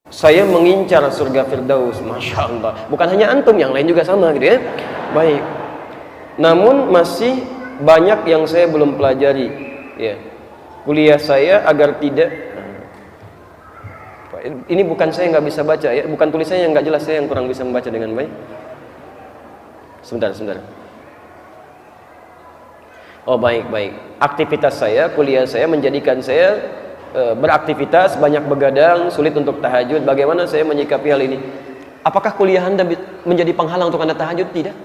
Saya mengincar surga Firdaus, Masya Allah. Bukan hanya antum, yang lain juga sama gitu ya. Baik. Namun masih banyak yang saya belum pelajari ya. Kuliah saya agar tidak, ini bukan saya nggak bisa baca ya, bukan tulisannya yang nggak jelas, saya yang kurang bisa membaca dengan baik. Sebentar. Oh baik. Aktivitas saya, kuliah saya menjadikan saya beraktivitas, banyak begadang, sulit untuk tahajud. Bagaimana saya menyikapi hal ini? Apakah kuliah Anda menjadi penghalang untuk Anda tahajud? Tidak.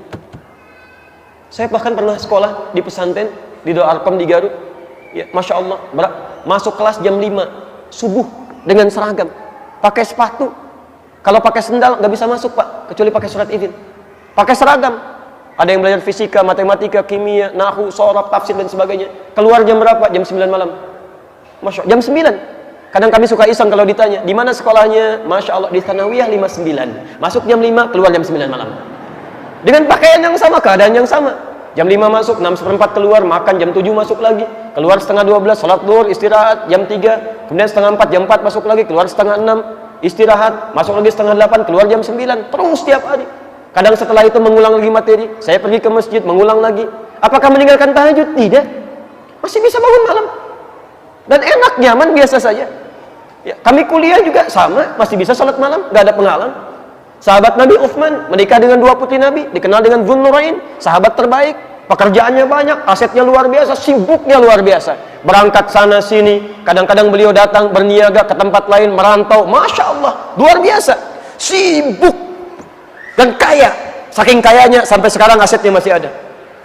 Saya bahkan pernah sekolah di pesantren di Doarkom di Garut. Ya, Masya Allah, masuk kelas jam 5 subuh dengan seragam, pakai sepatu. Kalau pakai sendal nggak bisa masuk Pak, kecuali pakai surat izin. Pakai seragam. Ada yang belajar fisika, matematika, kimia, nahwu, sorab, tafsir dan sebagainya. Keluar jam berapa? Jam 9 malam. Masya Allah, jam 9. Kadang kami suka iseng kalau ditanya, di mana sekolahnya? Masya Allah, di Thanawiyah 59. Masuk jam 5, keluar jam 9 malam. Dengan pakaian yang sama, keadaan yang sama. Jam 5 masuk, 6:15 keluar, makan, jam 7 masuk lagi. Keluar setengah 12, sholat zuhur, istirahat, jam 3. Kemudian setengah 4, jam 4 masuk lagi, keluar setengah 6, istirahat, masuk lagi setengah 8, keluar jam 9. Terus setiap hari. Kadang setelah itu mengulang lagi materi, saya pergi ke masjid, mengulang lagi. Apakah meninggalkan tahajud? Tidak. Masih bisa bangun malam. Dan enak, nyaman, biasa saja ya, kami kuliah juga sama, masih bisa sholat malam, gak ada penghalang. Sahabat Nabi Uthman menikah dengan 2 putri Nabi, dikenal dengan Dzun-Nurain, sahabat terbaik, pekerjaannya banyak, asetnya luar biasa, sibuknya luar biasa, berangkat sana sini, kadang-kadang beliau datang berniaga ke tempat lain, merantau, Masya Allah, luar biasa, sibuk dan kaya. Saking kayanya sampai sekarang asetnya masih ada.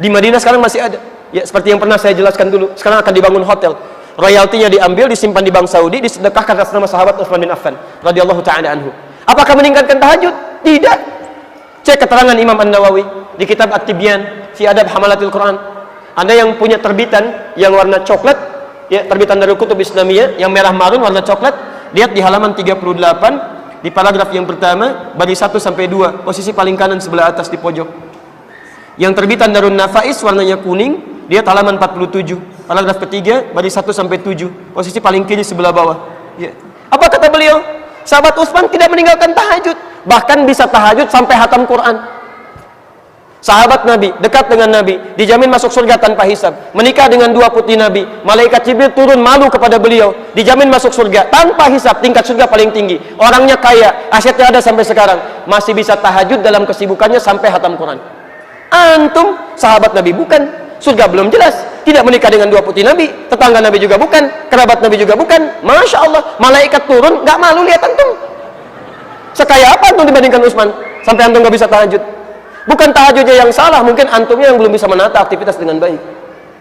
Di Madinah sekarang masih ada ya, seperti yang pernah saya jelaskan dulu. Sekarang akan dibangun hotel, royaltinya diambil, disimpan di bank Saudi, disedekahkan atas nama sahabat Utsman bin Affan radhiyallahu ta'ala anhu. Apakah meninggalkan tahajud? Tidak. Cek keterangan Imam An-Nawawi di kitab At-Tibyan fi Adab Hamalatil Quran. Anda yang punya terbitan yang warna coklat ya, terbitan dari Kutub Islamiyah yang merah marun warna coklat, lihat di halaman 38 di paragraf yang pertama, baris 1 sampai 2, posisi paling kanan sebelah atas di pojok. Yang terbitan Darun Nafais warnanya kuning, lihat halaman 47, paragraf ketiga, baris 1 sampai 7, posisi paling kiri sebelah bawah. Ya. Apa kata beliau? Sahabat Utsman tidak meninggalkan tahajud, bahkan bisa tahajud sampai hatam Quran. Sahabat Nabi, dekat dengan Nabi, dijamin masuk surga tanpa hisab. Menikah dengan 2 putri Nabi, malaikat Jibril turun malu kepada beliau, dijamin masuk surga tanpa hisab, tingkat surga paling tinggi. Orangnya kaya, asetnya ada sampai sekarang, masih bisa tahajud dalam kesibukannya sampai hatam Quran. Antum sahabat Nabi bukan, surga belum jelas, tidak menikah dengan 2 putri Nabi, tetangga Nabi juga bukan, kerabat Nabi juga bukan. Masya Allah, malaikat turun, gak malu lihat antum. Sekaya apa antum dibandingkan Utsman sampai antum gak bisa tahajud? Bukan tahajudnya yang salah, mungkin antumnya yang belum bisa menata aktivitas dengan baik.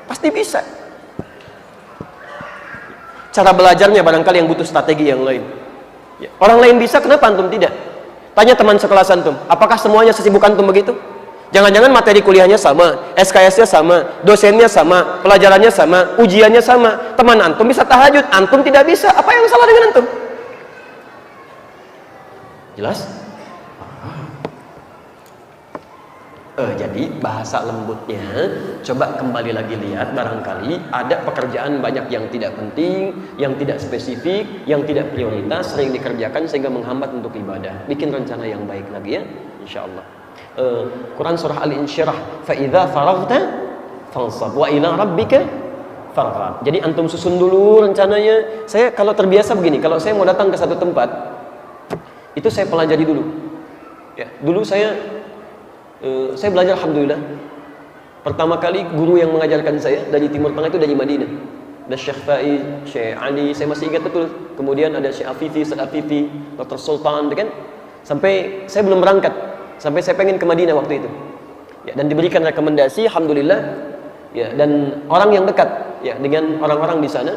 Pasti bisa. Cara belajarnya barangkali yang butuh strategi yang lain ya. Orang lain bisa, kenapa antum tidak? Tanya teman sekelas antum, apakah semuanya sesibuk antum begitu? Jangan-jangan materi kuliahnya sama, SKS-nya sama, dosennya sama, pelajarannya sama, ujiannya sama. Teman antum bisa tahajud, antum tidak bisa. Apa yang salah dengan antum? Jelas? Jadi bahasa lembutnya, coba kembali lagi lihat, barangkali ada pekerjaan banyak yang tidak penting, yang tidak spesifik, yang tidak prioritas, sering dikerjakan sehingga menghambat untuk ibadah. Bikin rencana yang baik lagi ya, insya Allah. Quran surah Al-Insyirah, فَإِذَا فَرَغْتَ فَانْصَبْ وَإِلَى رَبِّكَ فَارْغَب. Jadi antum susun dulu rencananya. Saya kalau terbiasa begini, kalau saya mau datang ke satu tempat, itu saya pelajari dulu. Ya, dulu saya belajar alhamdulillah. Pertama kali guru yang mengajarkan saya dari Timur Tengah itu dari Madinah. Ada Syekh Faiz, Syekh Ali, saya masih ingat betul. Kemudian ada Syekh Afifi, Ustaz Afifi, Dr. Sultan, kan? Sampai saya belum berangkat. Sampai saya pengen ke Madinah waktu itu ya, dan diberikan rekomendasi alhamdulillah ya, dan orang yang dekat ya dengan orang-orang di sana,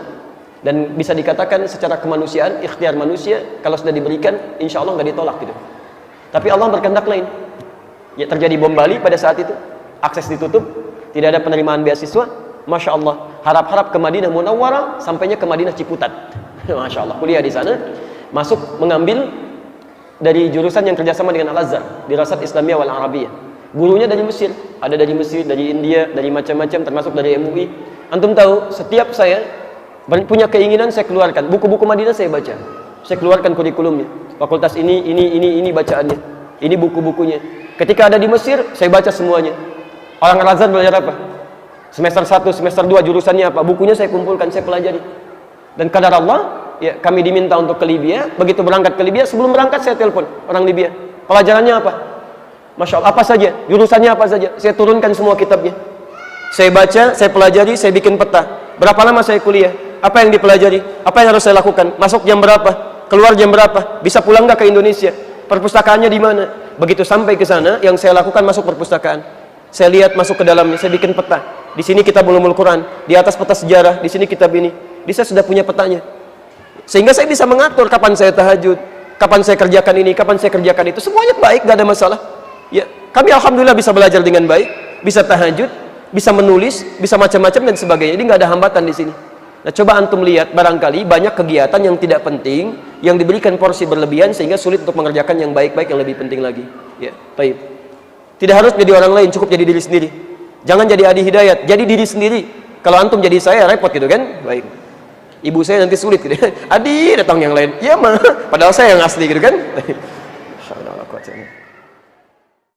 dan bisa dikatakan secara kemanusiaan, ikhtiar manusia, kalau sudah diberikan insya Allah nggak ditolak gitu. Tapi Allah berkehendak lain ya, terjadi bom Bali pada saat itu, akses ditutup, tidak ada penerimaan beasiswa. Masya Allah, harap-harap ke Madinah Munawwarah, sampainya ke Madinah Ciputat. Masya Allah, kuliah di sana, masuk mengambil dari jurusan yang kerjasama dengan Al-Azhar, Dirasat Islamiyah wal Arabiyah. Gurunya dari Mesir, ada dari Mesir, dari India, dari macam-macam, termasuk dari MUI. Antum tahu, setiap saya punya keinginan saya keluarkan buku-buku Madinah, saya baca, saya keluarkan kurikulumnya. Fakultas ini bacaannya. Ini buku-bukunya. Ketika ada di Mesir, saya baca semuanya. Orang Al-Azhar belajar apa? Semester 1, semester 2 jurusannya apa? Bukunya saya kumpulkan, saya pelajari. Dan kadar Allah, ya kami diminta untuk ke Libya. Begitu berangkat ke Libya, sebelum berangkat saya telepon orang Libya. Pelajarannya apa? Masya Allah, apa saja? Jurusannya apa saja? Saya turunkan semua kitabnya. Saya baca, saya pelajari, saya bikin peta. Berapa lama saya kuliah? Apa yang dipelajari? Apa yang harus saya lakukan? Masuk jam berapa? Keluar jam berapa? Bisa pulang nggak ke Indonesia? Perpustakaannya di mana? Begitu sampai ke sana, yang saya lakukan masuk perpustakaan. Saya lihat masuk ke dalamnya, saya bikin peta. Di sini kitab Ulumul Quran, di atas peta sejarah, di sini kitab ini. Saya sudah punya petanya. Sehingga saya bisa mengatur kapan saya tahajud, kapan saya kerjakan ini, kapan saya kerjakan itu. Semuanya baik, gak ada masalah. Ya, kami alhamdulillah bisa belajar dengan baik, bisa tahajud, bisa menulis, bisa macam-macam dan sebagainya. Jadi nggak ada hambatan di sini. Nah, coba antum lihat, barangkali banyak kegiatan yang tidak penting, yang diberikan porsi berlebihan sehingga sulit untuk mengerjakan yang baik-baik yang lebih penting lagi. Ya, baik. Tidak harus jadi orang lain, cukup jadi diri sendiri. Jangan jadi Adi Hidayat, jadi diri sendiri. Kalau antum jadi saya repot gitu kan? Baik. Ibu saya nanti sulit gitu. Adi datang yang lain. Ya mah, padahal saya yang asli gitu kan?